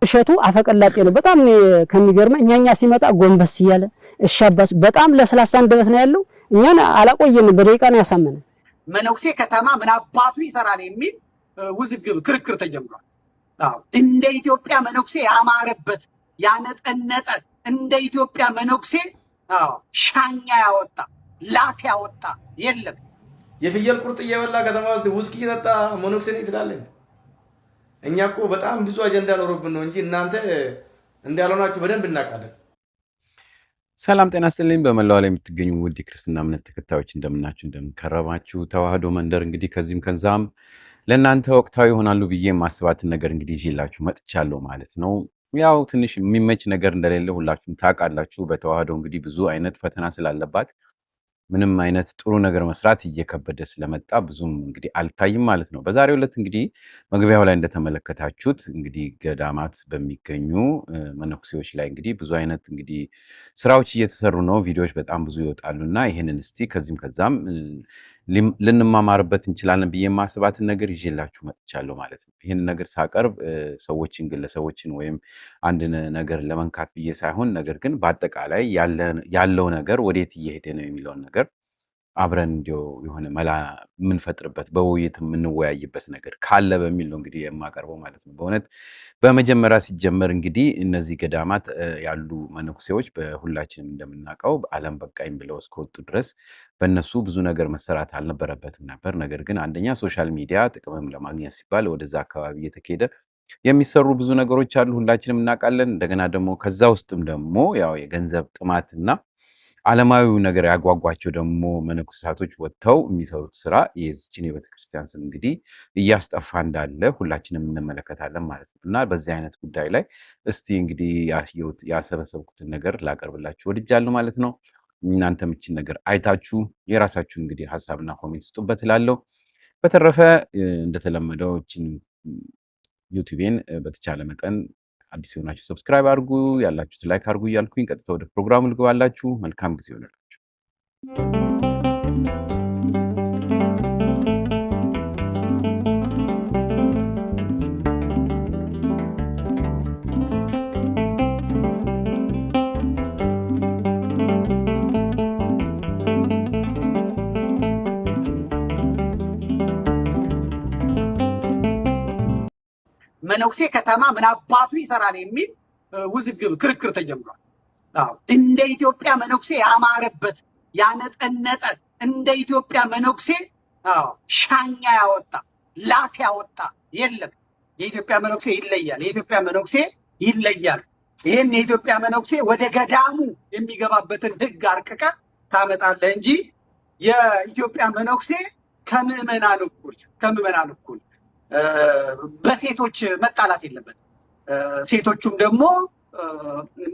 እሸቱ አፈቀላጤ ነው በጣም ከሚገርመኝ እኛኛ ሲመጣ ጎንበስ ይያለ እሻባስ በጣም ለስላሳ እንደበስ ነው ያለው እኛን አላቆየንም በደቂቃ ነው ያሳመነን መነኩሴ ከተማ ምን አባቱ ይሰራል የሚል ውዝግብ ክርክር ተጀምሯል እንደ ኢትዮጵያ መነኩሴ ያማረበት ያነጠነጠ እንደ ኢትዮጵያ መነኩሴ ሻኛ ያወጣ ላክ ያወጣ የለም የፍየል ቁርጥ እየበላ ከተማ ውስጥ ውስኪ ይጠጣ መነኩሴ ነው ይላል እኛ እኮ በጣም ብዙ አጀንዳ ኖሮብን ነው እንጂ እናንተ እንዳልሆናችሁ በደንብ እናውቃለን ሰላም ጤና ይስጥልኝ በመላው ዓለም የምትገኙ ውድ ክርስትና እምነት ተከታዮች እንደምናችሁ እንደምከረማችሁ ተዋህዶ መንደር እንግዲህ ከዚህም ከዛም ለእናንተ ወቅታዊ ይሆናሉ ብዬ ማስባትን ነገር እንግዲህ ይዤላችሁ መጥቻለሁ ማለት ነው ያው ትንሽ የሚመች ነገር እንደሌለ ሁላችሁም ታውቃላችሁ በተዋህዶ እንግዲህ ብዙ አይነት ፈተና ስላለባት ምንም አይነት ጥሩ ነገር መስራት እየከበደ ስለመጣ ብዙም እንግዲህ አልታይም ማለት ነው በዛሬው ዕለት እንግዲህ መግቢያው ላይ እንደተመለከታችሁት እንግዲህ ገዳማት በሚገኙ መነኩሴዎች ላይ እንግዲህ ብዙ አይነት እንግዲህ ስራዎች እየተሰሩ ነው ቪዲዮዎች በጣም ብዙ ይወጣሉና ይሄንን እስቲ ከዚህም ከዛም ልንማማርበት እንችላለን ብዬ ማስባትን ነገር ይዤላችሁ መጥቻለሁ ማለት ነው ይሄን ነገር ሳቀርብ ሰዎችን ግለሰቦችን ወይም አንድ ነገር ለመንካት ብዬ ሳይሆን ነገር ግን በአጠቃላይ ያለው ነገር ወዴት እየሄደ ነው የሚለው ነገር አብረን እንዲው የሆነ መላ ምንፈጥርበት በውይይት ምንወያይበት ነገር ካለ በሚል ነው እንግዲህ የማቀርበው ማለት ነው በእውነት በመጀመሪያ ሲጀመር እንግዲህ እነዚህ ገዳማት ያሉ መነኩሴዎች በሁላችንም እንደምናውቀው ዓለም በቃኝ ብለው እስከወጡ ድረስ በእነሱ ብዙ ነገር መሰራት አልነበረበትም ነበር ነገር ግን አንደኛ ሶሻል ሚዲያ ጥቅምም ለማግኘት ሲባል ወደዛ አካባቢ እየተከደ የሚሰሩ ብዙ ነገሮች አሉ ሁላችንም እናውቃለን እንደገና ደግሞ ከዛ ውስጥም ደግሞ ያው የገንዘብ ጥማትና ዓለማዊው ነገር ያጓጓቸው ደግሞ መነኩሳቶች ወጥተው የሚሰሩት ስራ የዚችን የቤተክርስቲያን ስም እንግዲህ እያስጠፋ እንዳለ ሁላችንም እንመለከታለን ማለት ነው እና በዚህ አይነት ጉዳይ ላይ እስቲ እንግዲህ ያሰበሰብኩትን ነገር ላቀርብላችሁ ወድጃለሁ ማለት ነው እናንተም እቺን ነገር አይታችሁ የራሳችሁ እንግዲህ ሐሳብና ኮሜንት ስጡበት እላለሁ በተረፈ እንደተለመደው እቺን ዩቲዩብን በተቻለ መጠን አዲስ ሆናችሁ ሰብስክራይብ አድርጉ ያላችሁት ላይክ አድርጉ እያልኩኝ ቀጥታ ወደ ፕሮግራሙ ልግባላችሁ መልካም ጊዜ ይሁንላችሁ መነኩሴ ከተማ ምን አባቱ ይሰራል የሚል ውዝግብ ክርክር ተጀምሯል እንደ ኢትዮጵያ መነኩሴ ያማረበት ያነጠነጠ እንደ ኢትዮጵያ መነኩሴ ሻኛ ያወጣ ላክ ያወጣ የለም የኢትዮጵያ መነኩሴ ይለያል የኢትዮጵያ መነኩሴ ይለያል ይሄን የኢትዮጵያ መነኩሴ ወደ ገዳሙ የሚገባበትን ህግ አርቅቀ ታመጣለህ እንጂ የኢትዮጵያ መነኩሴ ከምዕመናን እኩል በሴቶች መጣላት የለበት ሴቶቹም ደግሞ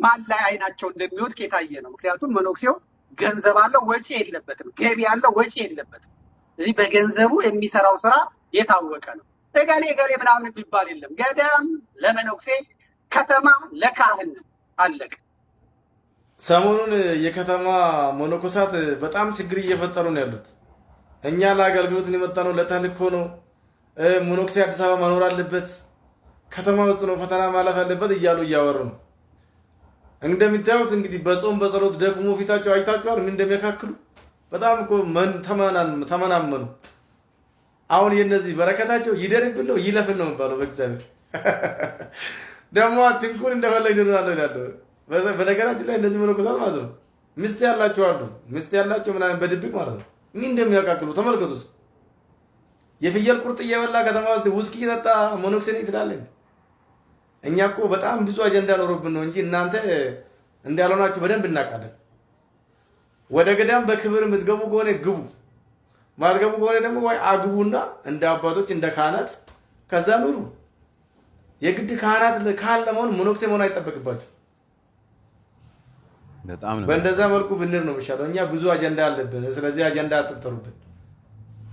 ማን ላይ አይናቸው እንደሚወድቅ የታየ ነው ምክንያቱም መነኩሴው ገንዘብ አለው ወጪ የለበትም ገቢ ያለው ወጪ የለበትም ስለዚህ በገንዘቡ የሚሰራው ስራ የታወቀ ነው ገሌ ምናምን ቢባል የለም ገዳም ለመነኩሴ ከተማ ለካህን አለቀ ሰሞኑን የከተማ መነኮሳት በጣም ችግር እየፈጠሩ ነው ያሉት እኛ ለአገልግሎት የመጣነው ለተልእኮ ነው መነኩሴ አዲስ አበባ መኖር አለበት ከተማ ውስጥ ነው ፈተና ማለፍ አለበት እያሉ እያወሩ ነው እንደምታዩት እንግዲህ በጾም በጸሎት ደክሞ ፊታቸው አይታችኋል ምን እንደሚያካክሉ በጣም እኮ ተመናመኑ አሁን የነዚህ በረከታቸው ይደርብን ነው ይለፍን ነው የሚባለው በእግዚአብሔር ደግሞ አትንኩን እንደፈለግ ይሆናል ይላል በነገራችን ላይ እነዚህ መነኮሳት ማለት ነው ሚስት ያላቸው ምናምን በድብቅ ማለት ነው ምን እንደሚያካክሉ ተመልከቱ የፍየል ቁርጥ እየበላ ከተማ ውስጥ ውስኪ ይጠጣ መነኩሴ ነው ይላል እኛ እኮ በጣም ብዙ አጀንዳ ኖሮብን ነው እንጂ እናንተ እንዳልሆናችሁ በደንብ እናውቃለን ወደ ገዳም በክብር የምትገቡ ከሆነ ግቡ ማትገቡ ከሆነ ደግሞ ወይ አግቡና እንደ አባቶች እንደ ካህናት ከዛ ኑሩ የግድ ካህናት ለመሆን መነኩሴ መሆን አይጠበቅባችሁ በጣም ነው በእንደዛ መልኩ ብንር ነው የሚሻለው እኛ ብዙ አጀንዳ አለብን ስለዚህ አጀንዳ አትፍጠሩብን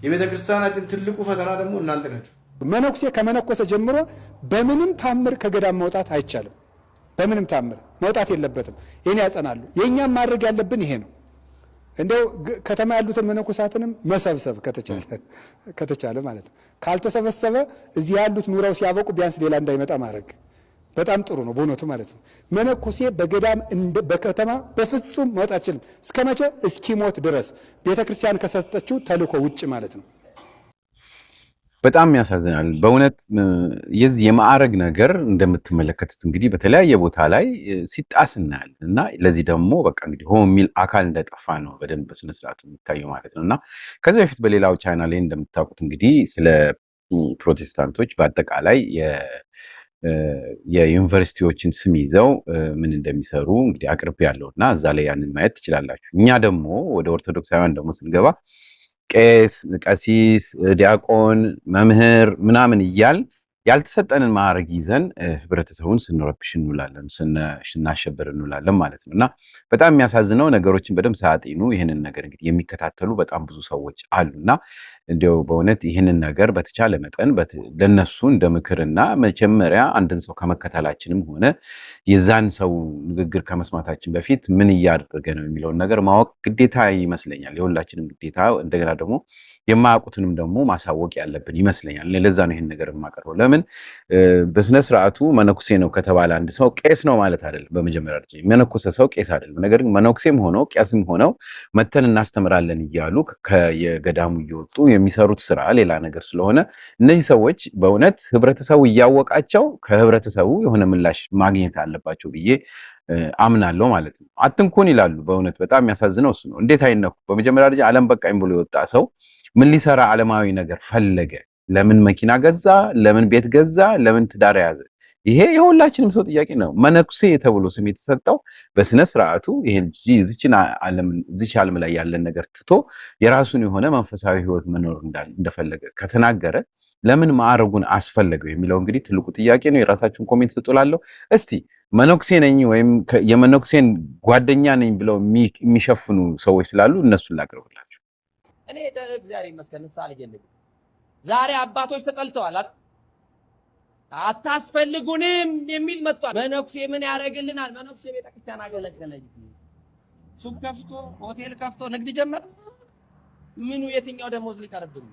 የቤተክርስቲያናችን ትልቁ ፈተና ደግሞ እናንተ ናችሁ መነኩሴ ከመነኮሰ ጀምሮ በምንም ታምር ከገዳም መውጣት አይቻልም በምንም ታምር መውጣት የለበትም የኔ ያጸናሉ የኛም ማድረግ ያለብን ይሄ ነው እንደው ከተማ ያሉትን መነኮሳትንም መሰብሰብ ከተቻለ ማለት ነው ካልተሰበሰበ እዚህ ያሉት ኑራው ሲያበቁ ቢያንስ ሌላ እንዳይመጣ ማድረግ በጣም ጥሩ ነው በእውነቱ ማለት ነው። መነኩሴ በገዳም በከተማ በፍጹም መውጣት አይችልም። እስከመቼ? እስኪሞት ድረስ ቤተክርስቲያን ከሰጠችው ተልእኮ ውጭ ማለት ነው። በጣም ያሳዝናል በእውነት የዚህ የማዕረግ ነገር እንደምትመለከቱት እንግዲህ በተለያየ ቦታ ላይ ሲጣስ እናያለን እና ለዚህ ደግሞ በቃ እንግዲህ ሆን የሚል አካል እንደጠፋ ነው በደንብ በስነስርዓቱ የሚታየው ማለት ነው። እና ከዚህ በፊት በሌላው ቻይና ላይ እንደምታውቁት እንግዲህ ስለ ፕሮቴስታንቶች በአጠቃላይ የዩኒቨርሲቲዎችን ስም ይዘው ምን እንደሚሰሩ እንግዲህ አቅርቤ ያለውና እዛ ላይ ያንን ማየት ትችላላችሁ። እኛ ደግሞ ወደ ኦርቶዶክሳውያን ደግሞ ስንገባ ቄስ፣ ቀሲስ፣ ዲያቆን፣ መምህር ምናምን እያል ያልተሰጠንን ማዕረግ ይዘን ህብረተሰቡን ስንረብሽ እንውላለን፣ ስናሸብር እንውላለን ማለት ነው። እና በጣም የሚያሳዝነው ነገሮችን በደንብ ሳያጤኑ ይህንን ነገር እንግዲህ የሚከታተሉ በጣም ብዙ ሰዎች አሉና እንዲያው በእውነት ይህንን ነገር በተቻለ መጠን ለነሱ እንደ ምክርና መጀመሪያ አንድን ሰው ከመከተላችንም ሆነ የዛን ሰው ንግግር ከመስማታችን በፊት ምን እያደረገ ነው የሚለውን ነገር ማወቅ ግዴታ ይመስለኛል፣ የሁላችንም ግዴታ። እንደገና ደግሞ የማያውቁትንም ደግሞ ማሳወቅ ያለብን ይመስለኛል። ለዛ ነው ይህን ነገር የማቀርበው። ለምን በስነ ስርዓቱ መነኩሴ ነው ከተባለ አንድ ሰው ቄስ ነው ማለት አይደለም። በመጀመሪያ ደረጃ የመነኮሰ ሰው ቄስ አይደለም። ነገር ግን መነኩሴም ሆነው ቄስም ሆነው መተን እናስተምራለን እያሉ ከየገዳሙ እየወጡ የሚሰሩት ስራ ሌላ ነገር ስለሆነ እነዚህ ሰዎች በእውነት ህብረተሰቡ እያወቃቸው ከህብረተሰቡ የሆነ ምላሽ ማግኘት አለባቸው ብዬ አምናለሁ ማለት ነው። አትንኩን ይላሉ። በእውነት በጣም የሚያሳዝነው እሱ ነው። እንዴት አይነኩ? በመጀመሪያ ደረጃ ዓለም በቃኝ ብሎ የወጣ ሰው ምን ሊሰራ ዓለማዊ ነገር ፈለገ? ለምን መኪና ገዛ? ለምን ቤት ገዛ? ለምን ትዳር ያዘ? ይሄ የሁላችንም ሰው ጥያቄ ነው። መነኩሴ ተብሎ ስም የተሰጠው በስነ ስርዓቱ ይሄን እዚች ዓለም ላይ ያለን ነገር ትቶ የራሱን የሆነ መንፈሳዊ ህይወት መኖር እንደፈለገ ከተናገረ ለምን ማዕረጉን አስፈለገው የሚለው እንግዲህ ትልቁ ጥያቄ ነው። የራሳችሁን ኮሜንት ስጡላለሁ። እስቲ መነኩሴ ነኝ ወይም የመነኩሴን ጓደኛ ነኝ ብለው የሚሸፍኑ ሰዎች ስላሉ እነሱን ላቅርብላችሁ። እኔ እግዚአብሔር ይመስገን ንስሐ ልጅ ነኝ። ዛሬ አባቶች ተጠልተዋል። አታስፈልጉንም የሚል መጥቷል። መነኩሴ ምን ያደርግልናል? መነኩሴ ቤተክርስቲያን አገለገለኝ። ሱቅ ከፍቶ ሆቴል ከፍቶ ንግድ ጀመረ። ምኑ የትኛው ደሞዝ ሊቀርብኝ?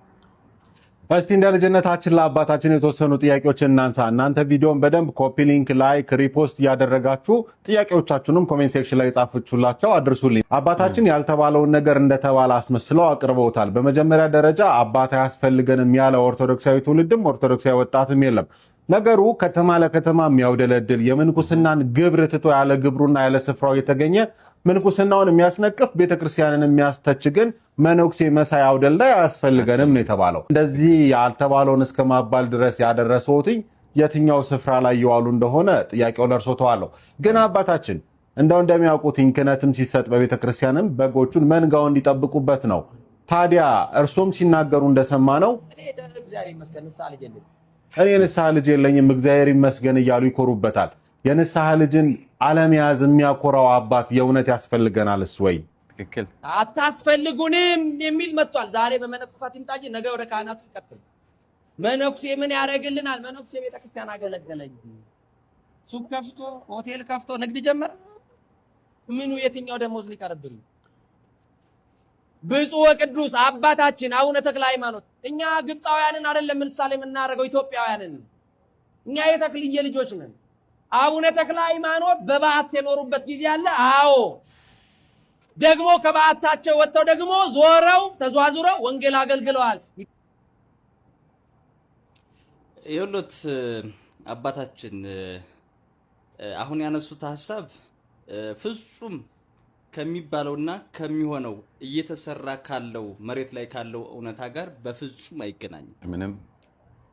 እስቲ እንደ ልጅነታችን ለአባታችን የተወሰኑ ጥያቄዎችን እናንሳ። እናንተ ቪዲዮን በደንብ ኮፒ ሊንክ፣ ላይክ፣ ሪፖስት እያደረጋችሁ ጥያቄዎቻችሁንም ኮሜንት ሴክሽን ላይ የጻፋችሁላቸው አድርሱልኝ። አባታችን ያልተባለውን ነገር እንደተባለ አስመስለው አቅርበውታል። በመጀመሪያ ደረጃ አባት አያስፈልገንም ያለ ኦርቶዶክሳዊ ትውልድም ኦርቶዶክሳዊ ወጣትም የለም። ነገሩ ከተማ ለከተማ የሚያውደለድል የምንኩስናን ግብር ትቶ ያለ ግብሩና ያለ ስፍራው የተገኘ ምንኩስናውን የሚያስነቅፍ ቤተክርስቲያንን የሚያስተች ግን መነኩሴ መሳይ አውደልዳይ አያስፈልገንም ነው የተባለው። እንደዚህ ያልተባለውን እስከ ማባል ድረስ ያደረሰውትኝ የትኛው ስፍራ ላይ የዋሉ እንደሆነ ጥያቄው ለእርሶ ተዋለሁ። ግን አባታችን እንደሚያውቁትኝ ክህነትም ሲሰጥ በቤተክርስቲያንም በጎቹን መንጋው እንዲጠብቁበት ነው። ታዲያ እርሶም ሲናገሩ እንደሰማ ነው እኔ ንስሐ ልጅ የለኝም እግዚአብሔር ይመስገን እያሉ ይኮሩበታል። የንስሐ ልጅን አለመያዝ የሚያኮራው አባት የእውነት ያስፈልገናልስ ወይ? ትክክል። አታስፈልጉንም የሚል መጥቷል። ዛሬ በመነኮሳት ይምጣ እንጂ ነገ ወደ ካህናቱ ይቀጥል። መነኩሴ ምን ያደርግልናል? መነኩሴ ቤተክርስቲያን አገለገለኝ። ሱቅ ከፍቶ ሆቴል ከፍቶ ንግድ ጀመረ። ምኑ የትኛው ደሞዝ ሊቀርብኝ? ብፁዕ ወቅዱስ አባታችን አቡነ ተክለ ሃይማኖት እኛ ግብፃውያንን አይደለም ምሳሌ የምናደርገው ኢትዮጵያውያንን። እኛ የተክልየ ልጆች ነን። አቡነ ተክለ ሃይማኖት በበዓት የኖሩበት ጊዜ አለ። አዎ ደግሞ ከበዓታቸው ወጥተው ደግሞ ተዟዙረው ወንጌል አገልግለዋል። የሁሉት አባታችን አሁን ያነሱት ሐሳብ ፍጹም ከሚባለውና ከሚሆነው እየተሰራ ካለው መሬት ላይ ካለው እውነታ ጋር በፍጹም አይገናኝም። ምንም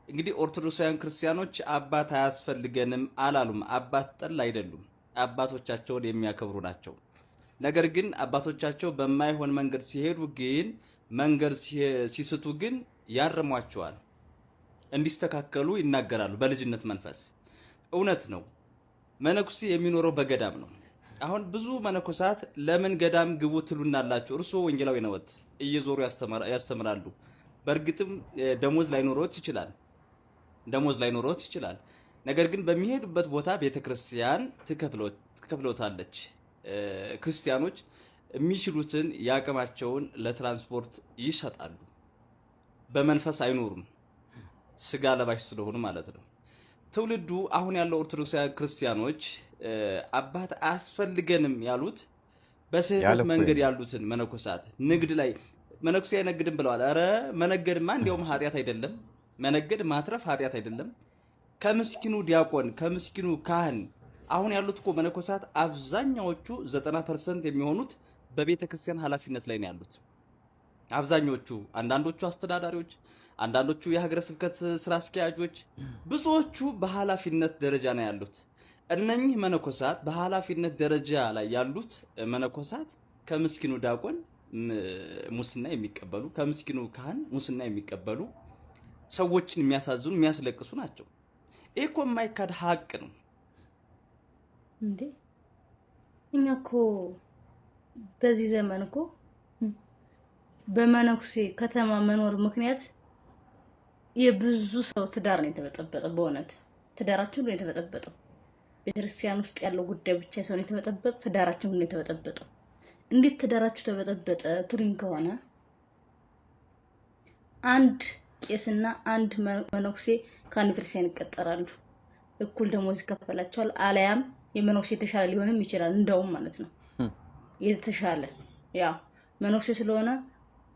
እንግዲህ ኦርቶዶክሳውያን ክርስቲያኖች አባት አያስፈልገንም አላሉም። አባት ጠል አይደሉም። አባቶቻቸውን የሚያከብሩ ናቸው። ነገር ግን አባቶቻቸው በማይሆን መንገድ ሲሄዱ ግን መንገድ ሲስቱ ግን ያርሟቸዋል፣ እንዲስተካከሉ ይናገራሉ። በልጅነት መንፈስ እውነት ነው። መነኩሴ የሚኖረው በገዳም ነው። አሁን ብዙ መነኮሳት ለምን ገዳም ግቡ ትሉናላችሁ? እርስዎ ወንጌላዊ ነዎት፣ እየዞሩ ያስተምራሉ። በእርግጥም ደሞዝ ላይኖሮት ይችላል። ነገር ግን በሚሄዱበት ቦታ ቤተክርስቲያን ትከፍሎታለች። ክርስቲያኖች የሚችሉትን ያቅማቸውን ለትራንስፖርት ይሰጣሉ። በመንፈስ አይኖሩም፣ ስጋ ለባሽ ስለሆኑ ማለት ነው። ትውልዱ አሁን ያለው ኦርቶዶክሳውያን ክርስቲያኖች አባት አያስፈልገንም ያሉት በስህተት መንገድ ያሉትን መነኮሳት ንግድ ላይ መነኩሴ አይነግድም ብለዋል። አረ መነገድማ እንዲያውም ኃጢአት አይደለም፣ መነገድ ማትረፍ ኃጢአት አይደለም። ከምስኪኑ ዲያቆን ከምስኪኑ ካህን አሁን ያሉት እኮ መነኮሳት አብዛኛዎቹ 90% የሚሆኑት በቤተ ክርስቲያን ኃላፊነት ላይ ነው ያሉት። አብዛኞቹ አንዳንዶቹ አስተዳዳሪዎች፣ አንዳንዶቹ የሀገረ ስብከት ስራ አስኪያጆች፣ ብዙዎቹ በኃላፊነት ደረጃ ነው ያሉት። እነኚህ መነኮሳት በኃላፊነት ደረጃ ላይ ያሉት መነኮሳት ከምስኪኑ ዲያቆን ሙስና የሚቀበሉ ከምስኪኑ ካህን ሙስና የሚቀበሉ ሰዎችን የሚያሳዝኑ የሚያስለቅሱ ናቸው። ይሄ እኮ የማይካድ ሀቅ ነው እንዴ! እኛ እኮ በዚህ ዘመን እኮ በመነኩሴ ከተማ መኖር ምክንያት የብዙ ሰው ትዳር ነው የተበጠበጠው። በእውነት ትዳራቸው ነው የተበጠበጠው። ቤተክርስቲያን ውስጥ ያለው ጉዳይ ብቻ ሳይሆን የተበጠበጠው ትዳራቸው ነው የተበጠበጠው። እንዴት ትዳራችሁ ተበጠበጠ ትሪን ከሆነ አንድ ቄስና አንድ መነኩሴ ከአንድ ክርስቲያን ይቀጠራሉ። እኩል ደሞዝ ይከፈላቸዋል። አለያም የመነኩሴ የተሻለ ሊሆንም ይችላል። እንደውም ማለት ነው የተሻለ ያው መነኩሴ ስለሆነ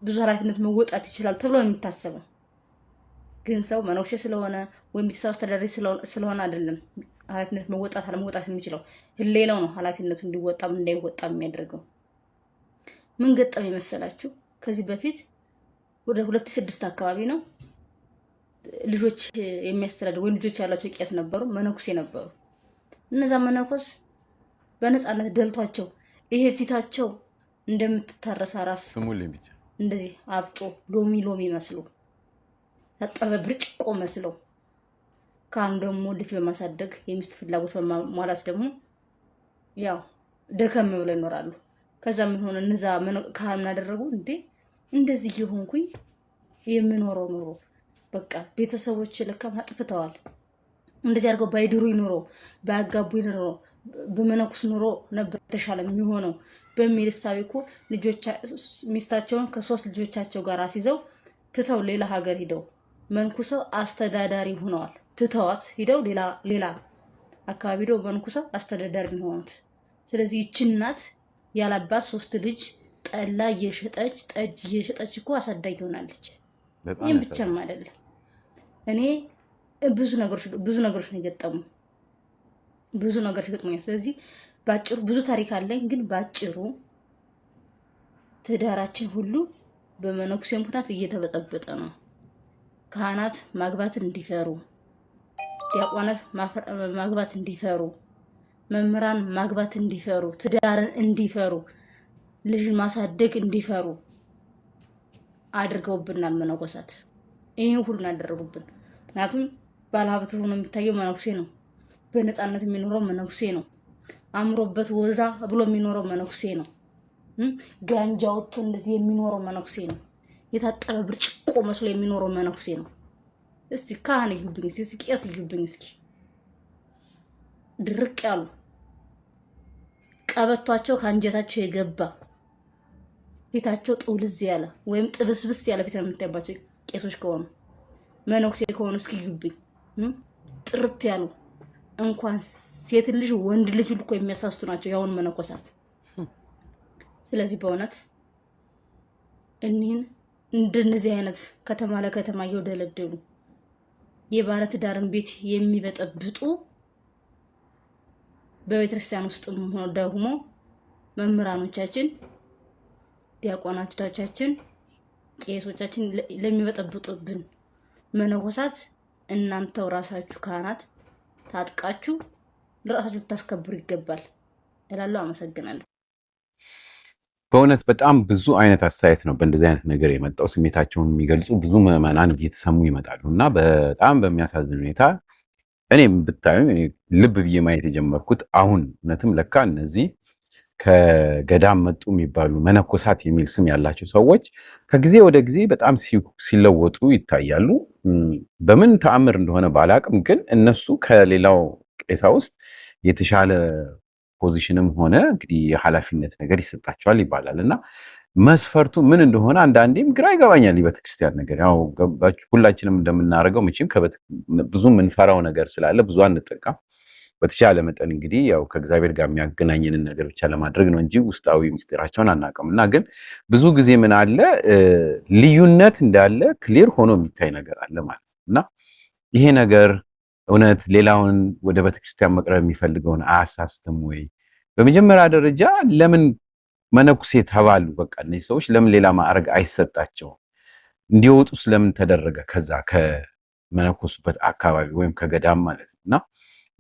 ብዙ ኃላፊነት መወጣት ይችላል ተብሎ ነው የሚታሰበው። ግን ሰው መነኩሴ ስለሆነ ወይም ቤተሰብ አስተዳዳሪ ስለሆነ አይደለም ኃላፊነት መወጣት አለመወጣት የሚችለው። ህሌላው ነው ኃላፊነቱ እንዲወጣም እንዳይወጣም የሚያደርገው። ምን ገጠም የመሰላችሁ? ከዚህ በፊት ወደ 2006 አካባቢ ነው ልጆች የሚያስተዳድሩ ወይ ልጆች ያላቸው ቄስ ነበሩ፣ መነኩሴ ነበሩ። እነዛ መነኮስ በነፃነት ደልቷቸው ይሄ ፊታቸው እንደምትታረሳ ራስ ስሙልኝ ብቻ እንደዚህ አብጦ ሎሚ መስሎ ታጠበ ብርጭቆ መስለው ካህኑ ደግሞ ልጅ በማሳደግ የሚስት ፍላጎት በማሟላት ደግሞ ያው ደከም ብለው ይኖራሉ። ከዛ ምን ሆነ? እነዛ ካህን አደረጉ እንዴ እንደዚህ ይሆንኩኝ የምኖረው ኑሮ በቃ ቤተሰቦች ለካም አጥፍተዋል፣ እንደዚህ አድርገው ባይድሩኝ ኑሮ ባያጋቡኝ ኑሮ በመነኩስ ኑሮ ነበር ተሻለ የሚሆነው በሚል እሳቤ እኮ ሚስታቸውን ከ3 ልጆቻቸው ጋር አስይዘው ትተው ሌላ ሀገር ሂደው መንኩሰው አስተዳዳሪ ሆነዋል። ትተዋት ሂደው ሌላ አካባቢ ሄደው መንኩሰው አስተዳዳሪ ሆነዋል። ስለዚህ ይህች እናት ያላባት 3 ልጅ ጠላ እየሸጠች ጠጅ እየሸጠች እኮ አሳዳጊ ሆናለች። ይህም ብቻም አይደለም። እኔ ብዙ ነገሮች ነው የገጠሙ ብዙ ነገሮች ገጥሞኛል። ስለዚህ ባጭሩ ብዙ ታሪክ አለኝ፣ ግን ባጭሩ ትዳራችን ሁሉ በመነኩሴ ምክንያት እየተበጠበጠ ነው። ካህናት ማግባት እንዲፈሩ፣ ዲያቆናት ማግባት እንዲፈሩ፣ መምህራን ማግባት እንዲፈሩ፣ ትዳርን እንዲፈሩ፣ ልጅ ማሳደግ እንዲፈሩ አድርገውብናል መነኮሳት። ይሄን ሁሉ አደረጉብን። ምክንያቱም ባለሀብት ሆኖ የሚታየው መነኩሴ ነው። በነፃነት የሚኖረው መነኩሴ ነው። አምሮበት ወዛ ብሎ የሚኖረው መነኩሴ ነው። ጋንጃውቶ እንደዚህ የሚኖረው መነኩሴ ነው። የታጠበ ብርጭቆ መስሎ የሚኖረው መነኩሴ ነው። እስኪ ካህን ይሁብኝ፣ እስኪ ቄስ ይሁብኝ፣ እስኪ ድርቅ ያሉ ቀበቷቸው ከአንጀታቸው የገባ ፊታቸው ጥውልዝ ያለ ወይም ጥብስብስ ያለ ፊት የምታይባቸው ቄሶች ከሆኑ መነኩሴ ከሆኑ እስኪ ይሁብኝ። ጥርት ያሉ እንኳን ሴት ልጅ ወንድ ልጅ ልኮ የሚያሳስቱ ናቸው ያውን መነኮሳት። ስለዚህ በእውነት እኒህን እንደነዚህ አይነት ከተማ ለከተማ እየወደለደሉ የባለ ትዳርን ቤት የሚበጠብጡ በቤተክርስቲያን ውስጥም ሆነ ደግሞ መምህራኖቻችን፣ ዲያቆናቶቻችን፣ ቄሶቻችን ለሚበጠብጡብን መነኮሳት እናንተው ራሳችሁ ካህናት ታጥቃችሁ ለራሳችሁ ታስከብሩ ይገባል እላለሁ። አመሰግናለሁ። በእውነት በጣም ብዙ አይነት አስተያየት ነው በእንደዚህ አይነት ነገር የመጣው። ስሜታቸውን የሚገልጹ ብዙ ምዕመናን እየተሰሙ ይመጣሉ እና በጣም በሚያሳዝን ሁኔታ እኔም ብታዩ ልብ ብዬ ማየት የጀመርኩት አሁን እውነትም ለካ እነዚህ ከገዳም መጡ የሚባሉ መነኮሳት የሚል ስም ያላቸው ሰዎች ከጊዜ ወደ ጊዜ በጣም ሲለወጡ ይታያሉ። በምን ተአምር እንደሆነ ባላቅም ግን እነሱ ከሌላው ቀሳውስት የተሻለ ፖዚሽንም ሆነ እንግዲህ የኃላፊነት ነገር ይሰጣቸዋል ይባላል እና መስፈርቱ ምን እንደሆነ አንዳንዴም ግራ ይገባኛል። የቤተክርስቲያን ነገር ያው ሁላችንም እንደምናደርገው መቼም ብዙ የምንፈራው ነገር ስላለ ብዙ አንጠቃም። በተቻለ መጠን እንግዲህ ያው ከእግዚአብሔር ጋር የሚያገናኝንን ነገር ብቻ ለማድረግ ነው እንጂ ውስጣዊ ምስጢራቸውን አናውቅም። እና ግን ብዙ ጊዜ ምን አለ ልዩነት እንዳለ ክሊር ሆኖ የሚታይ ነገር አለ ማለት ነው። እና ይሄ ነገር እውነት ሌላውን ወደ ቤተክርስቲያን መቅረብ የሚፈልገውን አያሳስትም ወይ? በመጀመሪያ ደረጃ ለምን መነኩሴ ተባሉ? በቃ እነዚህ ሰዎች ለምን ሌላ ማዕረግ አይሰጣቸውም? እንዲወጡስ ለምን ተደረገ? ከዛ ከመነኮሱበት አካባቢ ወይም ከገዳም ማለት ነው። እና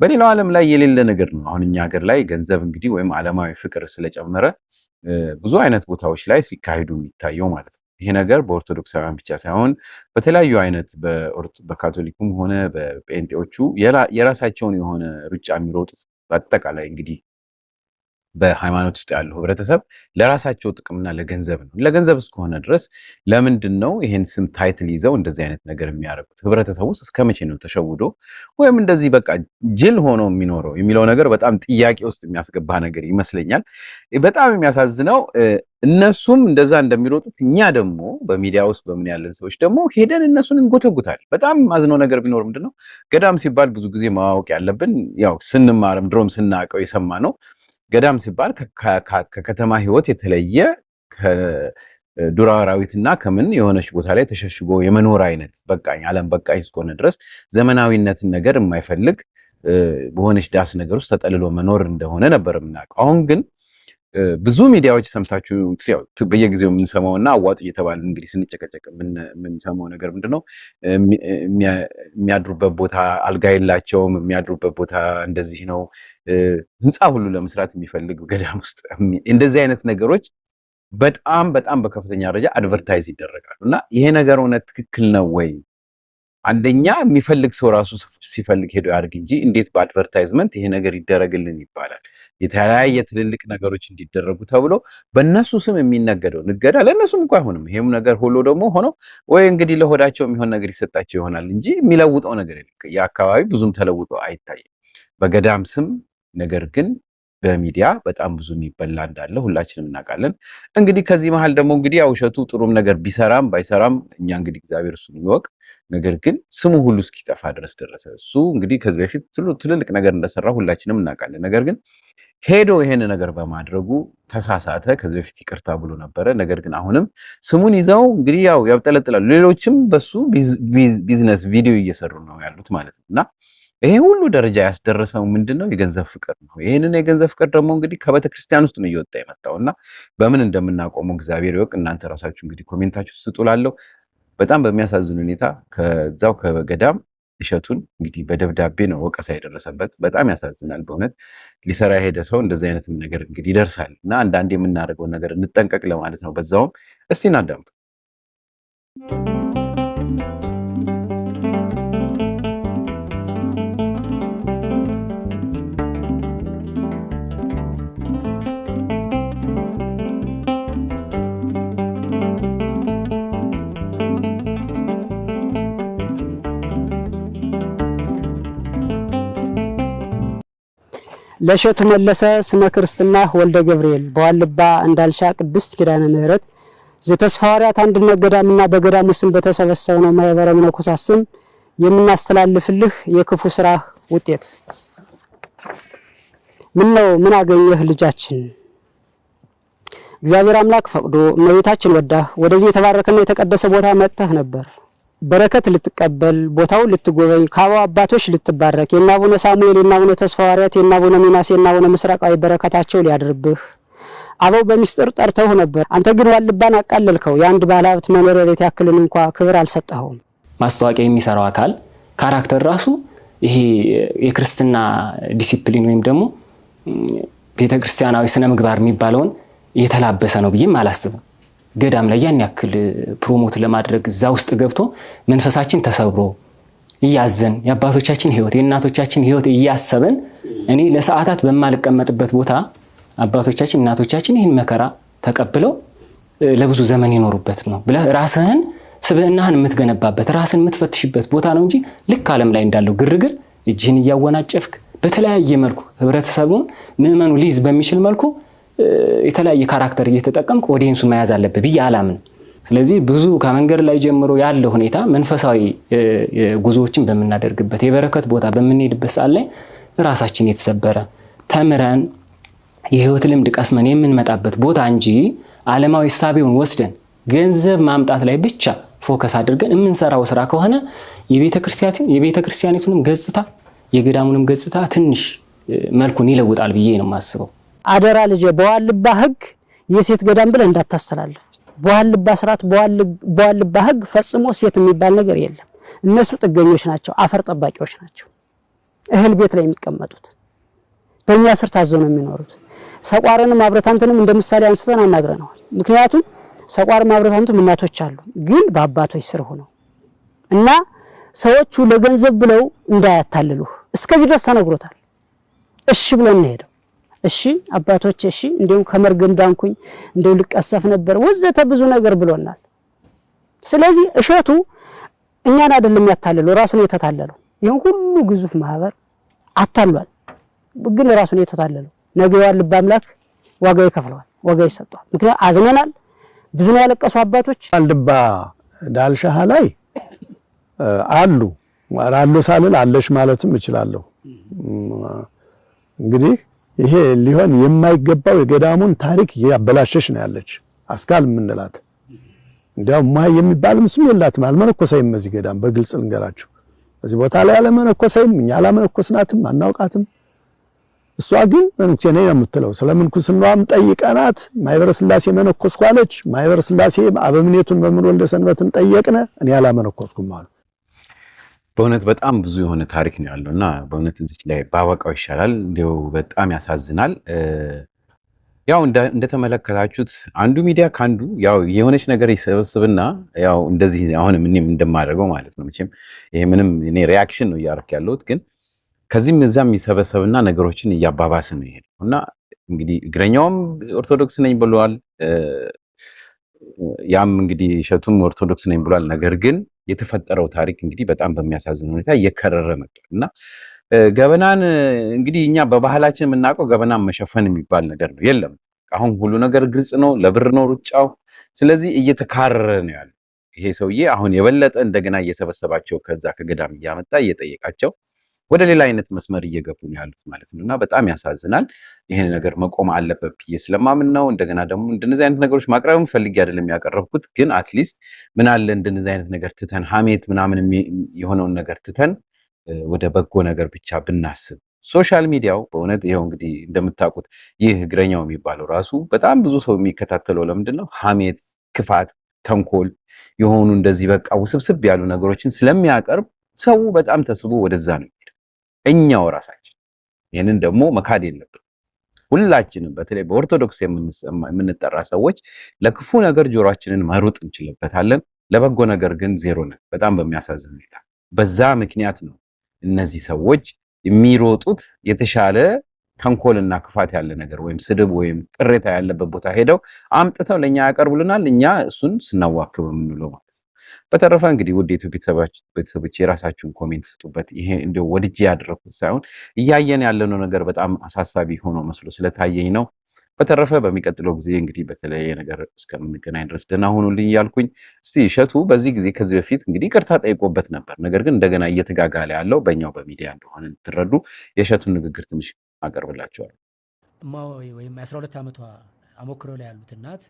በሌላው ዓለም ላይ የሌለ ነገር ነው። አሁን እኛ ሀገር ላይ ገንዘብ እንግዲህ ወይም ዓለማዊ ፍቅር ስለጨመረ ብዙ አይነት ቦታዎች ላይ ሲካሄዱ የሚታየው ማለት ነው። ይሄ ነገር በኦርቶዶክሳውያን ብቻ ሳይሆን በተለያዩ አይነት በካቶሊኩም ሆነ በጴንጤዎቹ የራሳቸውን የሆነ ሩጫ የሚሮጡት በአጠቃላይ እንግዲህ በሃይማኖት ውስጥ ያለው ህብረተሰብ ለራሳቸው ጥቅምና ለገንዘብ ነው። ለገንዘብ እስከሆነ ድረስ ለምንድን ነው ይሄን ስም ታይትል ይዘው እንደዚህ አይነት ነገር የሚያደርጉት? ህብረተሰቡ ውስጥ እስከመቼ ነው ተሸውዶ ወይም እንደዚህ በቃ ጅል ሆኖ የሚኖረው የሚለው ነገር በጣም ጥያቄ ውስጥ የሚያስገባ ነገር ይመስለኛል። በጣም የሚያሳዝነው እነሱም እንደዛ እንደሚሮጡት እኛ ደግሞ በሚዲያ ውስጥ በምን ያለን ሰዎች ደግሞ ሄደን እነሱን እንጎተጉታል። በጣም ማዝነው ነገር ቢኖር ምንድነው ገዳም ሲባል ብዙ ጊዜ ማወቅ ያለብን ያው ስንማርም ድሮም ስናውቀው የሰማ ነው። ገዳም ሲባል ከከተማ ህይወት የተለየ ከዱር አራዊትና ከምን የሆነች ቦታ ላይ ተሸሽጎ የመኖር አይነት በቃኝ ዓለም በቃኝ እስከሆነ ድረስ ዘመናዊነትን ነገር የማይፈልግ በሆነች ዳስ ነገር ውስጥ ተጠልሎ መኖር እንደሆነ ነበር የምናውቀው። አሁን ግን ብዙ ሚዲያዎች ሰምታችሁ በየጊዜው የምንሰማውና አዋጡ እየተባለ እንግዲህ ስንጨቀጨቅ የምንሰማው ነገር ምንድነው? የሚያድሩበት ቦታ አልጋ የላቸውም፣ የሚያድሩበት ቦታ እንደዚህ ነው፣ ህንፃ ሁሉ ለመስራት የሚፈልግ ገዳም ውስጥ እንደዚህ አይነት ነገሮች በጣም በጣም በከፍተኛ ደረጃ አድቨርታይዝ ይደረጋሉ። እና ይሄ ነገር እውነት ትክክል ነው ወይ? አንደኛ የሚፈልግ ሰው ራሱ ሲፈልግ ሄዶ ያድርግ እንጂ እንዴት በአድቨርታይዝመንት ይሄ ነገር ይደረግልን ይባላል? የተለያየ ትልልቅ ነገሮች እንዲደረጉ ተብሎ በእነሱ ስም የሚነገደው ንገዳ ለእነሱም እንኳ አይሆንም። ይሄም ነገር ሁሉ ደግሞ ሆኖ ወይ እንግዲህ ለሆዳቸው የሚሆን ነገር ይሰጣቸው ይሆናል እንጂ የሚለውጠው ነገር የለም። የአካባቢ ብዙም ተለውጦ አይታይም በገዳም ስም። ነገር ግን በሚዲያ በጣም ብዙ የሚበላ እንዳለ ሁላችንም እናውቃለን። እንግዲህ ከዚህ መሃል ደግሞ እንግዲህ ያው እሸቱ ጥሩም ነገር ቢሰራም ባይሰራም እኛ እንግዲህ እግዚአብሔር እሱን ይወቅ። ነገር ግን ስሙ ሁሉ እስኪጠፋ ድረስ ደረሰ። እሱ እንግዲህ ከዚህ በፊት ትልልቅ ነገር እንደሰራ ሁላችንም እናውቃለን። ነገር ግን ሄዶ ይሄን ነገር በማድረጉ ተሳሳተ። ከዚህ በፊት ይቅርታ ብሎ ነበረ። ነገር ግን አሁንም ስሙን ይዘው እንግዲህ ያው ያብጠለጥላሉ። ሌሎችም በሱ ቢዝነስ ቪዲዮ እየሰሩ ነው ያሉት ማለት ነው። እና ይሄ ሁሉ ደረጃ ያስደረሰው ምንድነው? የገንዘብ ፍቅር ነው። ይሄንን የገንዘብ ፍቅር ደግሞ እንግዲህ ከቤተክርስቲያን ውስጥ ነው እየወጣ የመጣውና በምን እንደምናቆመው እግዚአብሔር ይወቅ። እናንተ ራሳችሁ እንግዲህ ኮሜንታችሁ ስጡላለሁ። በጣም በሚያሳዝን ሁኔታ ከዛው ከገዳም እሸቱን እንግዲህ በደብዳቤ ነው ወቀሳ የደረሰበት። በጣም ያሳዝናል በእውነት። ሊሰራ የሄደ ሰው እንደዚህ አይነት ነገር እንግዲህ ይደርሳል እና አንዳንዴ የምናደርገውን ነገር እንጠንቀቅ ለማለት ነው። በዛውም እስቲ እናዳምጥ። ለእሸቱ መለሰ ስመ ክርስትና ወልደ ገብርኤል በዋልባ እንዳልሻ ቅድስት ኪዳነ ምሕረት ዘተስፋ ሐዋርያት አንድነት ገዳምና በገዳሙ ስም በተሰበሰበው ማህበረ መነኮሳት ስም የምናስተላልፍልህ የክፉ ስራ ውጤት ምን አገኘህ ልጃችን? እግዚአብሔር አምላክ ፈቅዶ እመቤታችን ወዳ ወደዚህ የተባረከና የተቀደሰ ቦታ መጥተህ ነበር። በረከት ልትቀበል ቦታው ልትጎበኝ ከአበው አባቶች ልትባረክ የእነ አቡነ ሳሙኤል የእነ አቡነ ተስፋ ሐዋርያት የእነ አቡነ ሚናስ የእነ አቡነ ምስራቃዊ በረከታቸው ሊያድርብህ አበው በሚስጥር ጠርተው ነበር። አንተ ግን ዋልባን አቃለልከው። የአንድ ባለሀብት መኖሪያ ቤት ያክልን እንኳ ክብር አልሰጠኸውም። ማስታወቂያ የሚሰራው አካል ካራክተር ራሱ ይሄ የክርስትና ዲሲፕሊን ወይም ደግሞ ቤተክርስቲያናዊ ስነ ምግባር የሚባለውን የተላበሰ ነው ብዬም አላስብም። ገዳም ላይ ያን ያክል ፕሮሞት ለማድረግ እዛ ውስጥ ገብቶ መንፈሳችን ተሰብሮ እያዘን የአባቶቻችን ህይወት የእናቶቻችን ህይወት እያሰበን እኔ ለሰዓታት በማልቀመጥበት ቦታ አባቶቻችን እናቶቻችን ይህን መከራ ተቀብለው ለብዙ ዘመን ይኖሩበት ነው ብለህ ራስህን ስብዕናህን የምትገነባበት ራስን የምትፈትሽበት ቦታ ነው እንጂ ልክ ዓለም ላይ እንዳለው ግርግር እጅህን እያወናጨፍክ በተለያየ መልኩ ህብረተሰቡን ምዕመኑ ሊይዝ በሚችል መልኩ የተለያየ ካራክተር እየተጠቀምክ ኦዲየንሱ መያዝ አለብህ ብዬ አላምንም። ስለዚህ ብዙ ከመንገድ ላይ ጀምሮ ያለው ሁኔታ መንፈሳዊ ጉዞዎችን በምናደርግበት የበረከት ቦታ በምንሄድበት ሰዓት ላይ ራሳችን የተሰበረ ተምረን የህይወት ልምድ ቀስመን የምንመጣበት ቦታ እንጂ ዓለማዊ እሳቤውን ወስደን ገንዘብ ማምጣት ላይ ብቻ ፎከስ አድርገን የምንሰራው ስራ ከሆነ የቤተ ክርስቲያኒቱንም ገጽታ የገዳሙንም ገጽታ ትንሽ መልኩን ይለውጣል ብዬ ነው የማስበው። አደራ ልጄ በዋልባ ህግ የሴት ገዳም ብለህ እንዳታስተላልፍ። በዋልባ ስርዓት በዋልባ ህግ ፈጽሞ ሴት የሚባል ነገር የለም። እነሱ ጥገኞች ናቸው፣ አፈር ጠባቂዎች ናቸው። እህል ቤት ላይ የሚቀመጡት በእኛ ስር ታዘው ነው የሚኖሩት። ሰቋርንም አብረታንትንም እንደምሳሌ አንስተን አናግረናል። ምክንያቱም ሰቋርም አብረታንቱም እናቶች አሉ፣ ግን በአባቶች ስር ሆነው እና ሰዎቹ ለገንዘብ ብለው እንዳያታልሉህ እስከዚህ ድረስ ተነግሮታል። እሺ ብለን እንሄደው እሺ አባቶች እሺ እንደው ከመርገም ዳንኩኝ እንደው ልቀሰፍ ነበር ወዘተ ብዙ ነገር ብሎናል። ስለዚህ እሸቱ እኛን አይደለም ያታለለው ራሱን የተታለለው ይሄን ሁሉ ግዙፍ ማህበር አታሏል፣ ግን ራሱን የተታለለው ነገ ያልባ አምላክ ዋጋ ይከፍለዋል፣ ዋጋ ይሰጣል። ምክንያቱም አዝነናል። ብዙ ነው ያለቀሱ አባቶች ዋልድባ ዳልሻሃ ላይ አሉ ሳልል አለሽ ማለትም እችላለሁ። እንግዲህ ይሄ ሊሆን የማይገባው የገዳሙን ታሪክ ያበላሸሽ ነው ያለች አስካል የምንላት። እንዲያው ማይ የሚባልም ስም የላትም፣ አልመነኮሰይም። እዚህ ገዳም በግልጽ ልንገራችሁ፣ እዚህ ቦታ ላይ አልመነኮሰይም፣ እኛ አላመነኮስናትም፣ አናውቃትም። እሷ ግን መንኩሴ ነኝ ነው የምትለው። ስለ ምንኩስናዋም ጠይቀናት ማይበረ ስላሴ መነኮስኩ አለች። ማይበረ ስላሴ አበምኔቱን በምን ወልደ ሰንበትን ጠየቅነ፣ እኔ አላመነኮስኩም አሉ። በእውነት በጣም ብዙ የሆነ ታሪክ ነው ያለው እና በእውነት እዚህ ላይ ባበቃው ይሻላል። እንዲያው በጣም ያሳዝናል። ያው እንደተመለከታችሁት አንዱ ሚዲያ ካንዱ ያው የሆነች ነገር ይሰበስብና ያው እንደዚህ አሁንም እኔም እንደማደርገው ማለት ነው። መቼም ይሄ ምንም እኔ ሪአክሽን ነው እያደረክ ያለሁት፣ ግን ከዚህም እዛም ይሰበሰብና ነገሮችን እያባባሰ ነው ይሄድ እና እንግዲህ እግረኛውም ኦርቶዶክስ ነኝ ብሏል፣ ያም እንግዲህ እሸቱም ኦርቶዶክስ ነኝ ብሏል። ነገር ግን የተፈጠረው ታሪክ እንግዲህ በጣም በሚያሳዝን ሁኔታ እየከረረ መጥቷል እና ገበናን እንግዲህ እኛ በባህላችን የምናውቀው ገበናን መሸፈን የሚባል ነገር ነው የለም። አሁን ሁሉ ነገር ግልጽ ነው፣ ለብር ነው ሩጫው። ስለዚህ እየተካረረ ነው ያለው። ይሄ ሰውዬ አሁን የበለጠ እንደገና እየሰበሰባቸው ከዛ ከገዳም እያመጣ እየጠየቃቸው ወደ ሌላ አይነት መስመር እየገቡ ነው ያሉት ማለት ነው እና በጣም ያሳዝናል። ይሄን ነገር መቆም አለበት ብዬ ስለማምን ነው። እንደገና ደግሞ እንደነዚህ አይነት ነገሮች ማቅረብም ፈልጌ አይደለም ያቀረብኩት፣ ግን አትሊስት ምን አለ እንደነዚህ አይነት ነገር ትተን ሀሜት ምናምን የሆነውን ነገር ትተን ወደ በጎ ነገር ብቻ ብናስብ። ሶሻል ሚዲያው በእውነት ይኸው እንግዲህ እንደምታውቁት ይህ እግረኛው የሚባለው ራሱ በጣም ብዙ ሰው የሚከታተለው ለምንድን ነው? ሀሜት፣ ክፋት፣ ተንኮል የሆኑ እንደዚህ በቃ ውስብስብ ያሉ ነገሮችን ስለሚያቀርብ ሰው በጣም ተስቦ ወደዛ ነው የሚሄደው። እኛው ራሳችን ይህንን ደግሞ መካድ የለብን። ሁላችንም በተለይ በኦርቶዶክስ የምንጠራ ሰዎች ለክፉ ነገር ጆሮአችንን መሩጥ እንችልበታለን፣ ለበጎ ነገር ግን ዜሮ ነን። በጣም በሚያሳዝን ሁኔታ በዛ ምክንያት ነው እነዚህ ሰዎች የሚሮጡት የተሻለ ተንኮልና ክፋት ያለ ነገር ወይም ስድብ ወይም ቅሬታ ያለበት ቦታ ሄደው አምጥተው ለኛ ያቀርቡልናል፣ እኛ እሱን ስናዋክብ የምንለው ማለት ነው። በተረፈ እንግዲህ ውድ የኢትዮጵያ ቤተሰቦች የራሳችሁን ኮሜንት ስጡበት። ይሄ እንደው ወድጄ ያደረኩት ሳይሆን እያየን ያለነው ነገር በጣም አሳሳቢ ሆኖ መስሎ ስለታየኝ ነው። በተረፈ በሚቀጥለው ጊዜ እንግዲህ በተለያየ ነገር እስከምንገናኝ ድረስ ደህና ሁኑልኝ እያልኩኝ እስቲ እሸቱ በዚህ ጊዜ ከዚህ በፊት እንግዲህ ይቅርታ ጠይቆበት ነበር። ነገር ግን እንደገና እየተጋጋለ ያለው በእኛው በሚዲያ እንደሆነ እንድትረዱ የእሸቱን ንግግር ትንሽ አቀርብላቸዋለሁ። እማሆይ ወይም የ12 ዓመቷ አሞክሮ ላይ ያሉት እናት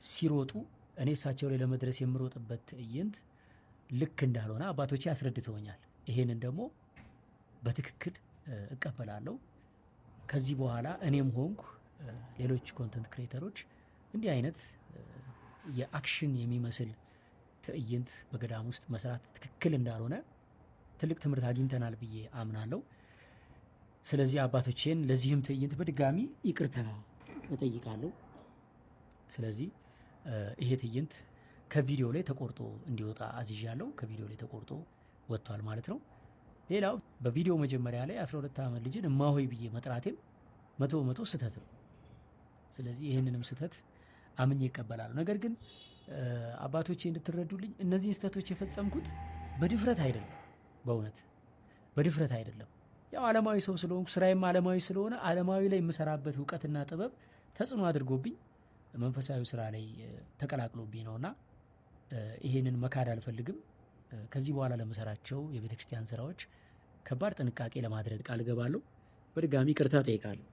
ሲሮጡ እኔ እሳቸው ላይ ለመድረስ የምሮጥበት ትዕይንት ልክ እንዳልሆነ አባቶቼ አስረድተውኛል። ይሄንን ደግሞ በትክክል እቀበላለሁ። ከዚህ በኋላ እኔም ሆንኩ ሌሎች ኮንተንት ክሬተሮች እንዲህ አይነት የአክሽን የሚመስል ትዕይንት በገዳም ውስጥ መስራት ትክክል እንዳልሆነ ትልቅ ትምህርት አግኝተናል ብዬ አምናለሁ። ስለዚህ አባቶቼን ለዚህም ትዕይንት በድጋሚ ይቅርታ እጠይቃለሁ። ስለዚህ ይሄ ትዕይንት ከቪዲዮ ላይ ተቆርጦ እንዲወጣ አዝዣለሁ። ከቪዲዮ ላይ ተቆርጦ ወጥቷል ማለት ነው። ሌላው በቪዲዮ መጀመሪያ ላይ 12 ዓመት ልጅን እማሆይ ብዬ መጥራቴም 100% ስህተት ነው። ስለዚህ ይህንንም ስህተት አምኜ ይቀበላሉ። ነገር ግን አባቶቼ እንድትረዱልኝ እነዚህን ስህተቶች የፈጸምኩት በድፍረት አይደለም፣ በእውነት በድፍረት አይደለም። ያው ዓለማዊ ሰው ስለሆንኩ ስራዬም ዓለማዊ ስለሆነ ዓለማዊ ላይ የምሰራበት እውቀትና ጥበብ ተጽዕኖ አድርጎብኝ መንፈሳዊ ስራ ላይ ተቀላቅሎብኝ ነውና ይሄንን መካድ አልፈልግም። ከዚህ በኋላ ለመሰራቸው የቤተ ክርስቲያን ስራዎች ከባድ ጥንቃቄ ለማድረግ ቃል ገባለሁ። በድጋሚ ይቅርታ ጠይቃለሁ።